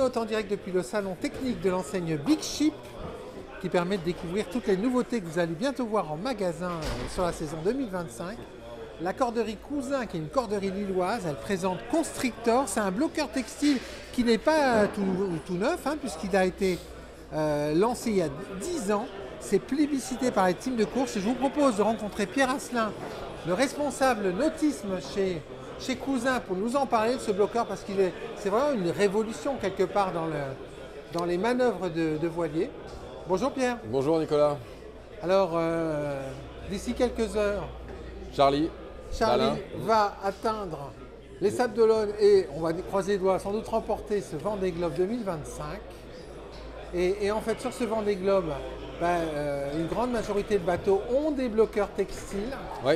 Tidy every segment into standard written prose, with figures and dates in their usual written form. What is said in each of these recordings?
remote en direct depuis le salon technique de l'enseigne Big Ship qui permet de découvrir toutes les nouveautés que vous allez bientôt voir en magasin sur la saison 2025. La corderie Cousin, qui est une corderie lilloise, elle présente Constrictor. C'est un bloqueur textile qui n'est pas tout neuf, hein, puisqu'il a été lancé il y a 10 ans. C'est plébiscité par les teams de course. Et je vous propose de rencontrer Pierre Asselin, le responsable nautisme chez Cousin, pour nous en parler de ce bloqueur, parce que c'est vraiment une révolution quelque part dans les manœuvres de voilier. Bonjour Pierre. Bonjour Nicolas. Alors, d'ici quelques heures, Charlie va atteindre les Sables d'Olonne et, on va croiser les doigts, sans doute remporter ce Vendée Globe 2025. Et en fait, sur ce Vendée Globe, une grande majorité de bateaux ont des bloqueurs textiles. Oui,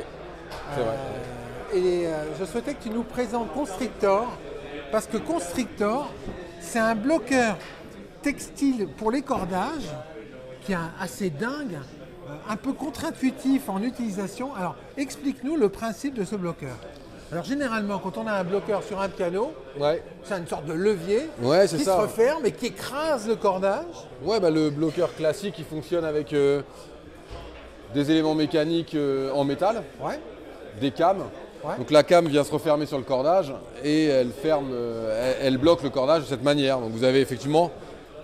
c'est vrai. Et je souhaitais que tu nous présentes Constrictor, parce que Constrictor, c'est un bloqueur textile pour les cordages qui est assez dingue, un peu contre-intuitif en utilisation. Alors, explique-nous le principe de ce bloqueur. Alors, généralement, quand on a un bloqueur sur un piano, c'est une sorte de levier qui se referme et qui écrase le cordage. Ouais, le bloqueur classique, il fonctionne avec des éléments mécaniques en métal, des cames. Donc la came vient se refermer sur le cordage et elle bloque le cordage de cette manière. Donc vous avez effectivement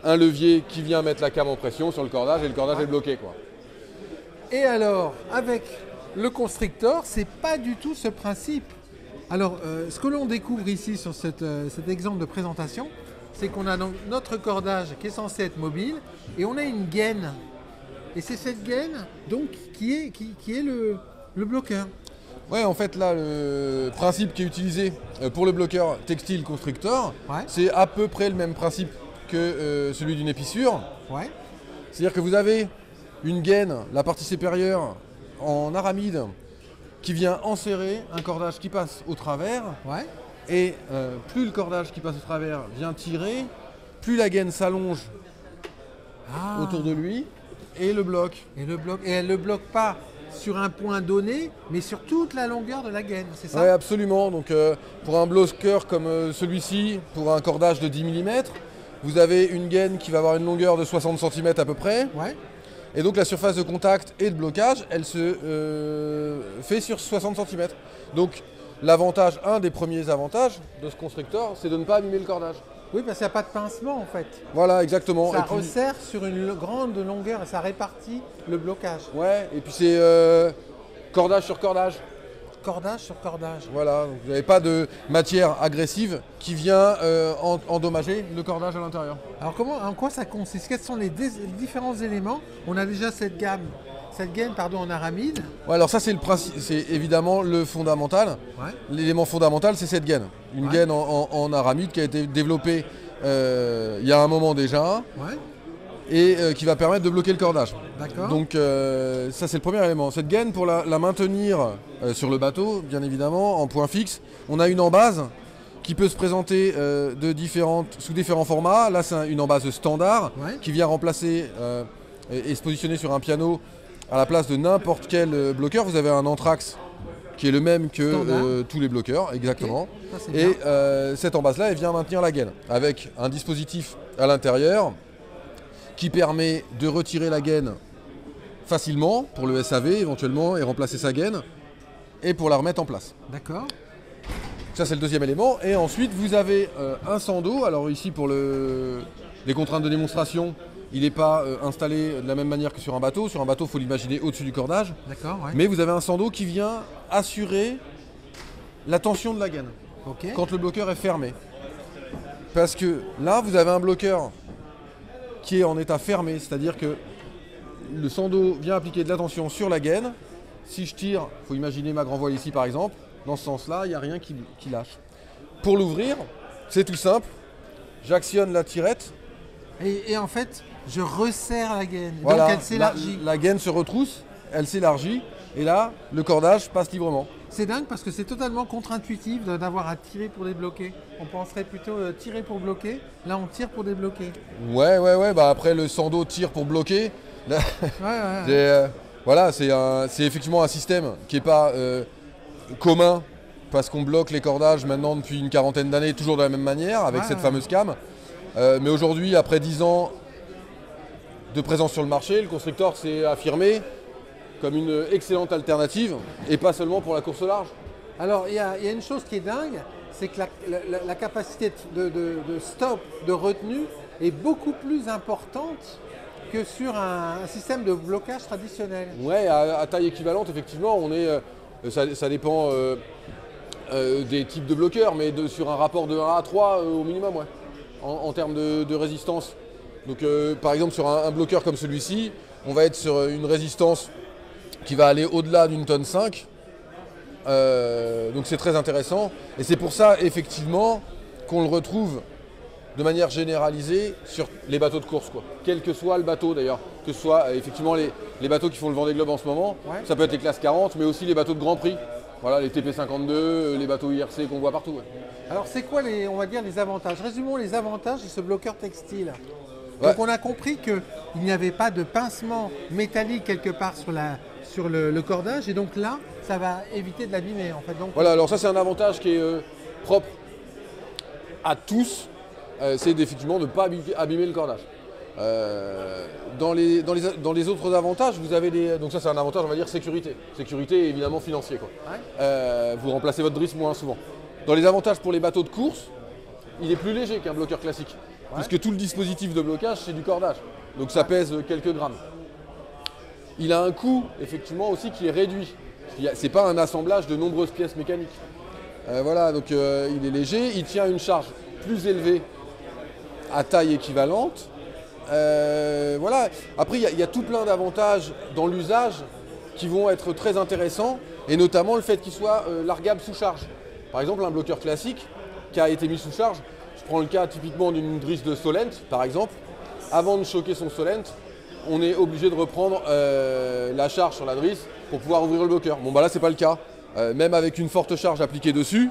un levier qui vient mettre la came en pression sur le cordage et le cordage est bloqué, quoi. Et alors, avec le Constrictor, c'est pas du tout ce principe. Alors, ce que l'on découvre ici sur cet exemple de présentation, c'est qu'on a donc notre cordage qui est censé être mobile et on a une gaine. Et c'est cette gaine donc qui est le bloqueur. Ouais, en fait, là, le principe qui est utilisé pour le bloqueur textile Constrictor, c'est à peu près le même principe que celui d'une épissure. C'est-à-dire que vous avez une gaine, la partie supérieure, en aramide, qui vient enserrer un cordage qui passe au travers. Et plus le cordage qui passe au travers vient tirer, plus la gaine s'allonge autour de lui et le bloque. Et elle ne le bloque pas sur un point donné, mais sur toute la longueur de la gaine, c'est ça? Oui, absolument. Donc pour un bloqueur comme celui-ci, pour un cordage de 10 mm, vous avez une gaine qui va avoir une longueur de 60 cm à peu près. Et donc la surface de contact et de blocage, elle se fait sur 60 cm. Donc l'avantage, un des premiers avantages de ce Constrictor, c'est de ne pas abîmer le cordage. Oui, parce qu'il n'y a pas de pincement en fait. Voilà, exactement. Ça resserre sur une grande longueur et ça répartit le blocage. Ouais, et puis c'est cordage sur cordage. Cordage sur cordage. Voilà, donc vous n'avez pas de matière agressive qui vient endommager le cordage à l'intérieur. Alors en quoi ça consiste? Quels sont les différents éléments? On a déjà cette gaine en aramide. Ouais, alors ça c'est le principe, c'est évidemment le fondamental. L'élément fondamental, c'est cette gaine. Une gaine en aramide qui a été développée il y a un moment déjà. Et qui va permettre de bloquer le cordage. Donc ça c'est le premier élément. Cette gaine, pour la maintenir sur le bateau, bien évidemment, en point fixe, on a une embase qui peut se présenter sous différents formats. Là c'est une embase standard qui vient remplacer et se positionner sur un piano à la place de n'importe quel bloqueur. Vous avez un Anthrax qui est le même que tous les bloqueurs, exactement. Et cette embase-là, elle vient maintenir la gaine avec un dispositif à l'intérieur qui permet de retirer la gaine facilement pour le SAV éventuellement et remplacer sa gaine et pour la remettre en place. D'accord. Ça c'est le deuxième élément. Et ensuite vous avez un sando. Alors ici pour les contraintes de démonstration, il n'est pas installé de la même manière que sur un bateau. Sur un bateau, il faut l'imaginer au-dessus du cordage. Mais vous avez un sando qui vient assurer la tension de la gaine quand le bloqueur est fermé. Parce que là vous avez un bloqueur qui est en état fermé, c'est-à-dire que le sando vient appliquer de la tension sur la gaine. Si je tire, il faut imaginer ma grand voile ici par exemple, dans ce sens-là, il n'y a rien qui lâche. Pour l'ouvrir, c'est tout simple, j'actionne la tirette. Et en fait, je resserre la gaine, voilà, donc elle s'élargit. La gaine se retrousse, elle s'élargit, et là, le cordage passe librement. C'est dingue parce que c'est totalement contre-intuitif d'avoir à tirer pour débloquer. On penserait plutôt tirer pour bloquer. Là, on tire pour débloquer. Ouais. Après, le sando tire pour bloquer. Là, voilà, c'est effectivement un système qui n'est pas commun parce qu'on bloque les cordages maintenant depuis une quarantaine d'années, toujours de la même manière, avec cette fameuse came. Mais aujourd'hui, après 10 ans de présence sur le marché, le Constrictor s'est affirmé comme une excellente alternative, et pas seulement pour la course au large. Alors, il y a une chose qui est dingue, c'est que la capacité de stop, de retenue, est beaucoup plus importante que sur un système de blocage traditionnel. Ouais, à taille équivalente, effectivement, on est, ça dépend des types de bloqueurs, mais sur un rapport de 1 à 3 au minimum, ouais, en termes de résistance. Donc, par exemple, sur un bloqueur comme celui-ci, on va être sur une résistance qui va aller au-delà d'une tonne 5. Donc c'est très intéressant. Et c'est pour ça, effectivement, qu'on le retrouve de manière généralisée sur les bateaux de course, quoi. Quel que soit le bateau d'ailleurs, que ce soit effectivement les bateaux qui font le Vendée Globe en ce moment, ouais. Ça peut être les classes 40, mais aussi les bateaux de Grand Prix. Voilà, les TP52, les bateaux IRC qu'on voit partout. Ouais. Alors c'est quoi on va dire les avantages? Résumons les avantages de ce bloqueur textile. Donc on a compris qu'il n'y avait pas de pincement métallique quelque part sur le cordage, et donc là, ça va éviter de l'abîmer en fait. Donc, voilà, alors ça c'est un avantage qui est propre à tous, c'est effectivement de ne pas abîmer le cordage. Dans les autres avantages, vous avez donc ça c'est un avantage, on va dire sécurité. Sécurité et évidemment financier, quoi. Ouais. Vous remplacez votre drisse moins souvent. Dans les avantages pour les bateaux de course, il est plus léger qu'un bloqueur classique. Ouais. Puisque tout le dispositif de blocage, c'est du cordage. Donc ça pèse quelques grammes. Il a un coût, effectivement, aussi qui est réduit. Ce n'est pas un assemblage de nombreuses pièces mécaniques. Voilà, donc il est léger. Il tient une charge plus élevée à taille équivalente. Voilà. Après, il y a tout plein d'avantages dans l'usage qui vont être très intéressants. Et notamment le fait qu'il soit largable sous charge. Par exemple, un bloqueur classique qui a été mis sous charge. Je prends le cas typiquement d'une drisse de Solent, par exemple. Avant de choquer son Solent, on est obligé de reprendre la charge sur la drisse pour pouvoir ouvrir le bloqueur. Bon, bah là, c'est pas le cas. Même avec une forte charge appliquée dessus,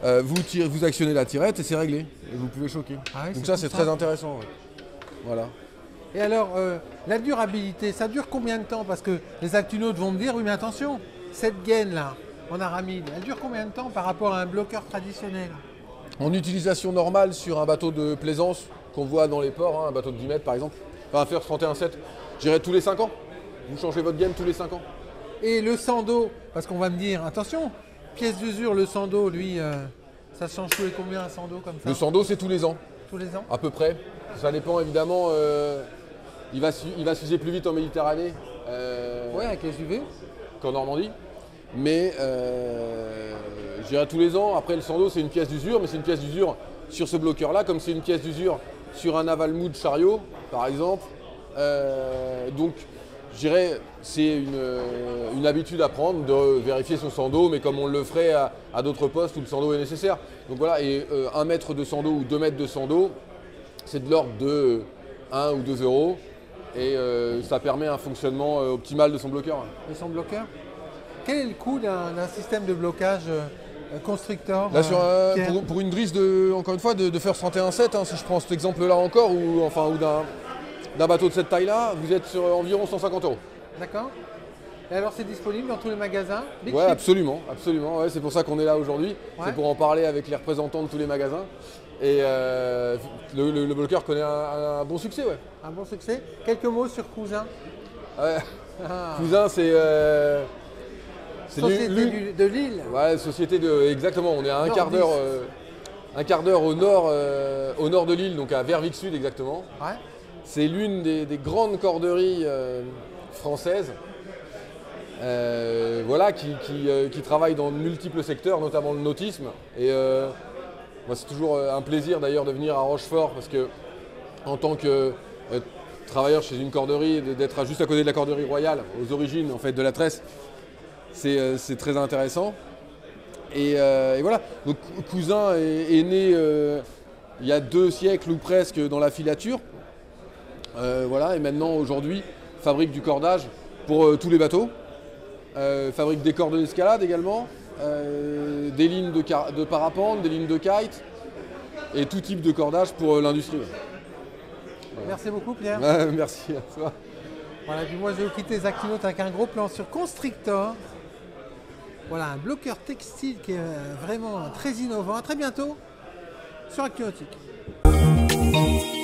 vous actionnez la tirette et c'est réglé. Et vous pouvez choquer. Ah oui, donc ça, c'est très intéressant. Ouais. Voilà. Et alors, la durabilité, ça dure combien de temps? Parce que les actunautes vont me dire, oui, mais attention, cette gaine-là, en aramide, elle dure combien de temps par rapport à un bloqueur traditionnel? En utilisation normale sur un bateau de plaisance qu'on voit dans les ports, un bateau de 10 mètres par exemple, enfin un First 31.7, je dirais tous les 5 ans. Vous changez votre gaine tous les 5 ans. Et le sando, parce qu'on va me dire, attention, pièce d'usure, le sando, lui, ça change tous les combien un sando comme ça? Le sando, c'est tous les ans. Tous les ans? À peu près. Ça dépend évidemment, il va s'user plus vite en Méditerranée. Ouais, avec les UV. Qu'en Normandie. Mais je dirais tous les ans. Après, le sando, c'est une pièce d'usure, mais c'est une pièce d'usure sur ce bloqueur-là, comme c'est une pièce d'usure sur un Avalmoud chariot, par exemple. Donc, je dirais, c'est une habitude à prendre de vérifier son sando, mais comme on le ferait à d'autres postes où le sando est nécessaire. Donc voilà, et 1 mètre de sando ou 2 mètres de sando, c'est de l'ordre de 1 ou 2 euros. Et ça permet un fonctionnement optimal de son bloqueur. Et son bloqueur? Quel est le coût d'un système de blocage Constrictor là, pour une drisse encore une fois, de First 31.7, hein, si je prends cet exemple-là encore, ou d'un bateau de cette taille-là, vous êtes sur environ 150 euros. D'accord. Et alors c'est disponible dans tous les magasins? Oui, absolument, absolument. Ouais, c'est pour ça qu'on est là aujourd'hui. Ouais. C'est pour en parler avec les représentants de tous les magasins. Et le bloqueur connaît un bon succès. Ouais. Un bon succès. Quelques mots sur Cousin. Ouais. Cousin, c'est... Société de Lille. Ouais, société de... Exactement, on est à un quart d'heure au nord de Lille, donc à Verviers Sud exactement. Ouais. C'est l'une des grandes corderies françaises. Voilà, qui travaille dans de multiples secteurs, notamment le nautisme. Et moi, c'est toujours un plaisir d'ailleurs de venir à Rochefort, parce que en tant que travailleur chez une corderie, d'être juste à côté de la corderie royale, aux origines en fait de la tresse, c'est très intéressant. Et voilà, donc Cousin est né il y a 2 siècles ou presque dans la filature. Voilà, et maintenant aujourd'hui fabrique du cordage pour tous les bateaux. Fabrique des cordes d'escalade également, des lignes de parapente, des lignes de kite et tout type de cordage pour l'industrie. Voilà. Merci beaucoup Pierre. Merci à toi. Voilà, puis moi je vais vous quitter les actinautes avec un gros plan sur Constrictor. Voilà, un bloqueur textile qui est vraiment très innovant. À très bientôt sur Actinautique. Bye.